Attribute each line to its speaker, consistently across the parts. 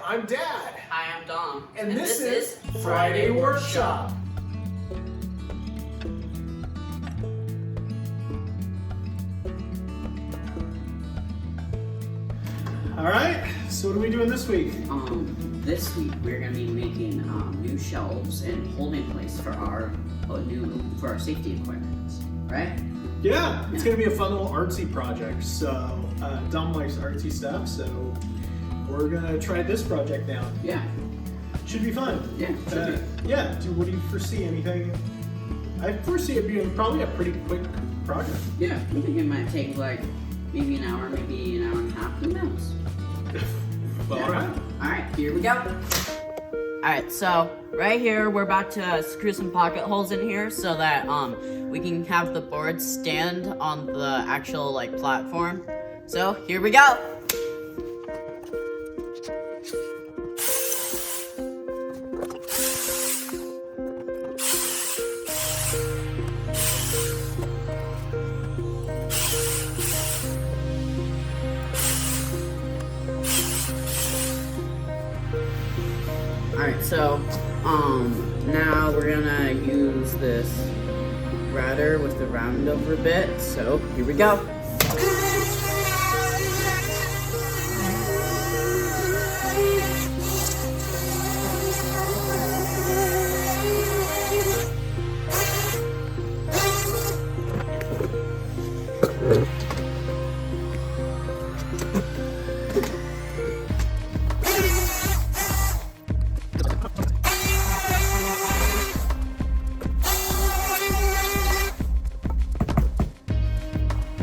Speaker 1: I'm Dad.
Speaker 2: Hi, I'm Dom.
Speaker 1: And this is Friday Workshop. All right, so what are we doing this week?
Speaker 2: This week we're gonna be making new shelves and holding place for our safety equipment, right?
Speaker 1: Yeah, it's gonna be a fun little artsy project. So Dom likes artsy stuff, so we're gonna try this project now.
Speaker 2: Yeah.
Speaker 1: Should be fun.
Speaker 2: Yeah.
Speaker 1: Yeah. What do you foresee? Anything? I foresee it being probably a pretty quick project.
Speaker 2: Yeah. I think it might take like maybe an hour, maybe an hour and a half. Who knows?
Speaker 1: Well,
Speaker 2: yeah. All right. Here we go. All right. So right here, we're about to screw some pocket holes in here so that we can have the board stand on the actual like platform. So here we go. Alright, so now we're gonna use this router with the round over bit. So here we go.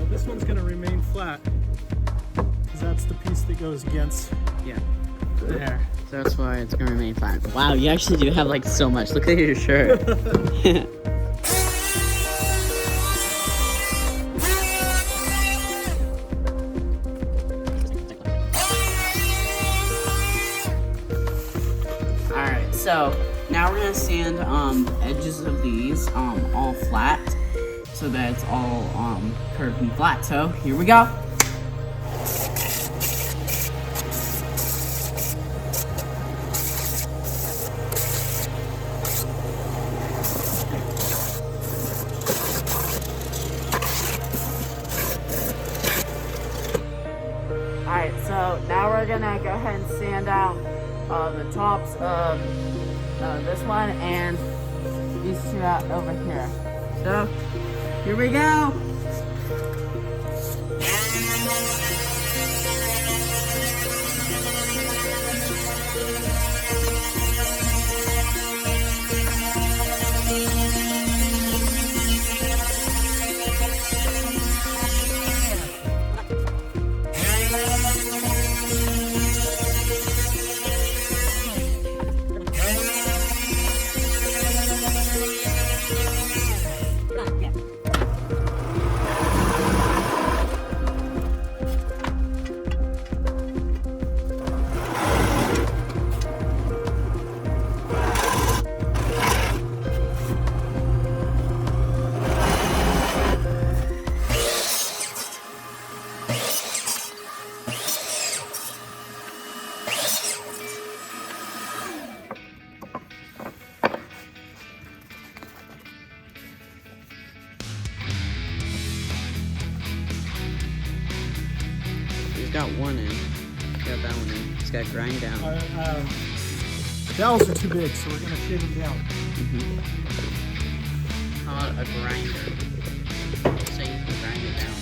Speaker 1: This one's gonna remain flat because that's the piece that goes against.
Speaker 2: Yeah.
Speaker 1: There.
Speaker 2: So that's why it's gonna remain flat. Wow, you actually do have like so much. Look at your shirt. Alright, so now we're gonna sand edges of these all flat so that it's all curved and flat. So here we go. Alright, so now we're gonna go ahead and sand out the tops of this one and these two out over here. So, here we go! Got one in. Got that one in. Just got grind down.
Speaker 1: The dowels are too big, so we're gonna shave them down.
Speaker 2: How about a grinder? So you can grind it down.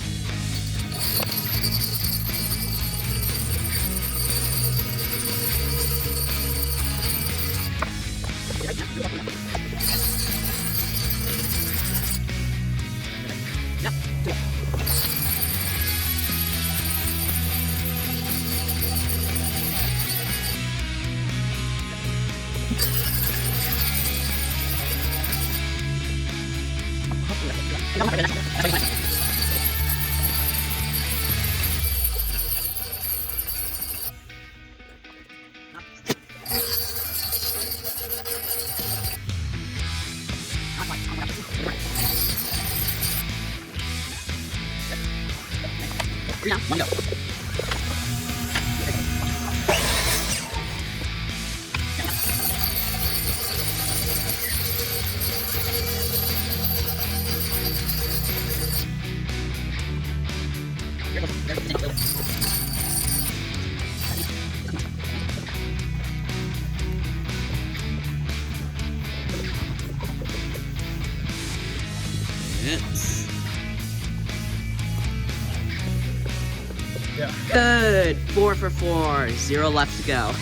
Speaker 2: Three down, one go. Good. 4 for 4. 0 left to go.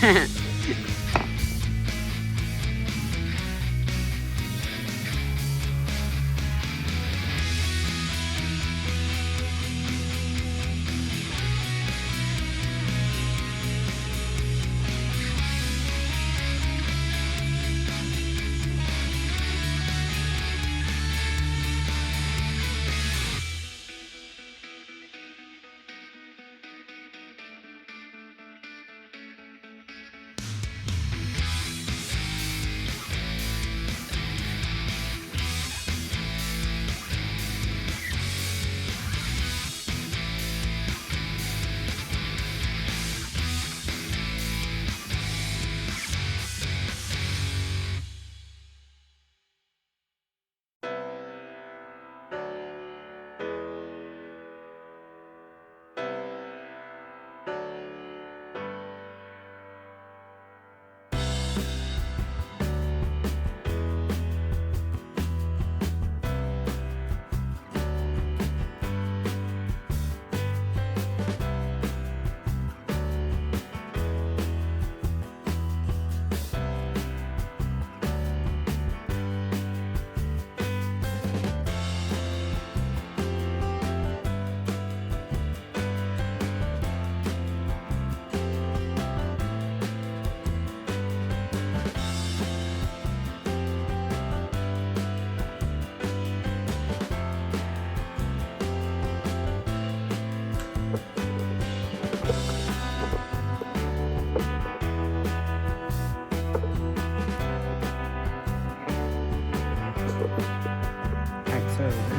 Speaker 2: Alright, so we're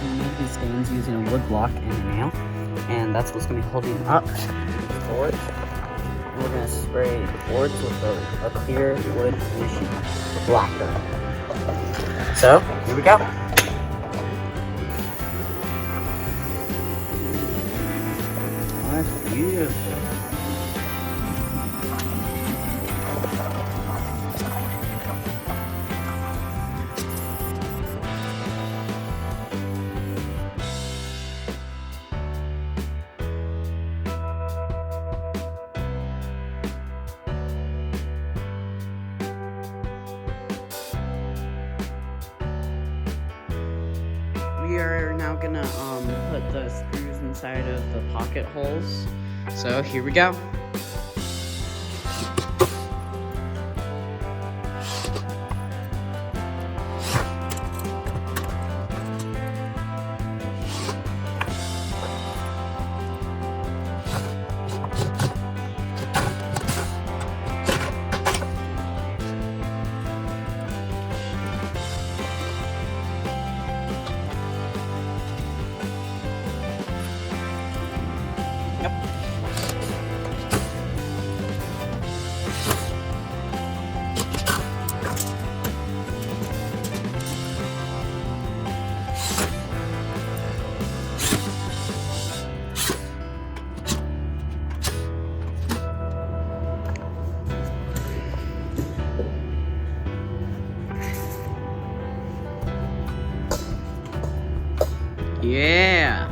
Speaker 2: gonna make these stands using a wood block and a nail, and that's what's gonna be holding up the boards. And we're gonna spray the boards with a clear wood finishing lacquer. So, here we go. Oh, that's beautiful. We are now gonna put the screws inside of the pocket holes. So here we go. Yeah.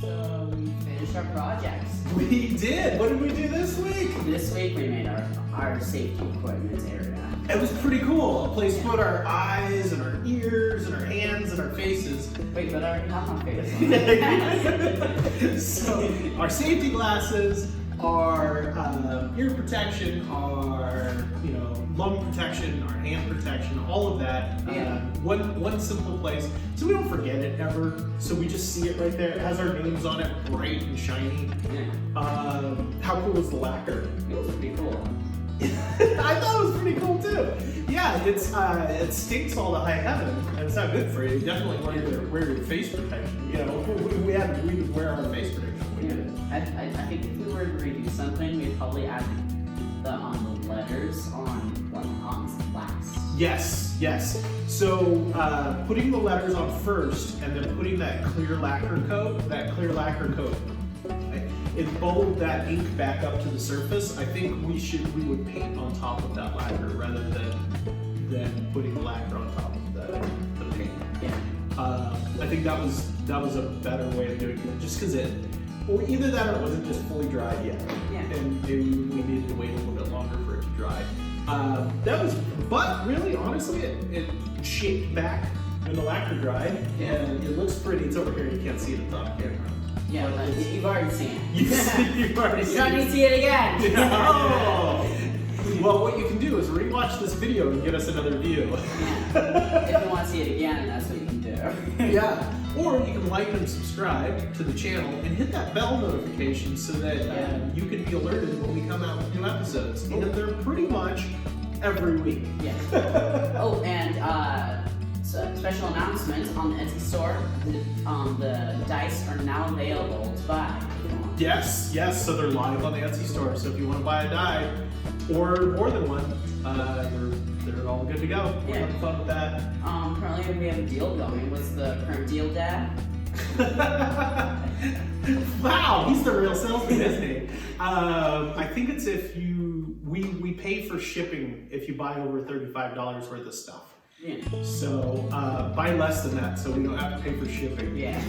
Speaker 2: So we finished our projects.
Speaker 1: We did. What did we do this week?
Speaker 2: This week we made our safety equipment area.
Speaker 1: It was pretty cool. A place to put our eyes and our ears and our hands and our faces.
Speaker 2: Wait, but I already have my face on.
Speaker 1: So our safety glasses, our ear protection, our lung protection, our hand protection, all of that.
Speaker 2: Yeah.
Speaker 1: One simple place, so we don't forget it ever. So we just see it right there. It has our names on it, bright and shiny.
Speaker 2: Yeah.
Speaker 1: How cool is the lacquer?
Speaker 2: It was pretty cool.
Speaker 1: I thought it was pretty cool too. Yeah, it stinks all to high heaven, and it's not good for you. You definitely wear your face protection. You know, we would wear our face protection.
Speaker 2: I think if we were to redo something, we'd probably add the letters on glass.
Speaker 1: Yes. So putting the letters on first, and then putting that clear lacquer coat, it bubbled that ink back up to the surface. I think we would paint on top of that lacquer rather than putting the lacquer on top of the paint.
Speaker 2: Yeah.
Speaker 1: I think that was a better way of doing it, just because or either that or it wasn't just fully dried yet.
Speaker 2: Yeah.
Speaker 1: And maybe we needed to wait a little bit longer for it to dry. But really, honestly, it shaped back when the lacquer dried, and it looks pretty. It's over here, you can't see it at the top camera.
Speaker 2: Yeah, but you've already seen it.
Speaker 1: You've already
Speaker 2: You
Speaker 1: seen
Speaker 2: don't need to see it again.
Speaker 1: Oh. Well, what you can do is rewatch this video and get us another view.
Speaker 2: Yeah. If you want to see it again, that's what you can do.
Speaker 1: Yeah. Or you can like and subscribe to the channel and hit that bell notification so that you can be alerted when we come out with new episodes. And they're pretty much every week.
Speaker 2: Yeah. Oh, and so special announcement on the Etsy store. The dice are now available to buy.
Speaker 1: Yes. So they're live on the Etsy store. So if you want to buy a die or more than one, they're all good to go. We're having fun with that.
Speaker 2: Currently we have a deal going. What's the current deal, Dad?
Speaker 1: Wow, he's the real salesman, isn't he? I think it's we pay for shipping if you buy over $35 worth of stuff.
Speaker 2: Yeah.
Speaker 1: So buy less than that, so we don't have to pay for shipping.
Speaker 2: Yeah.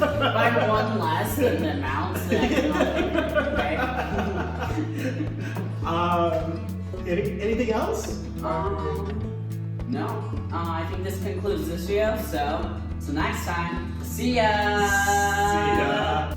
Speaker 2: Buy one less than the amount.
Speaker 1: Anything else?
Speaker 2: No. I think this concludes this video. So next time, see ya.
Speaker 1: See ya.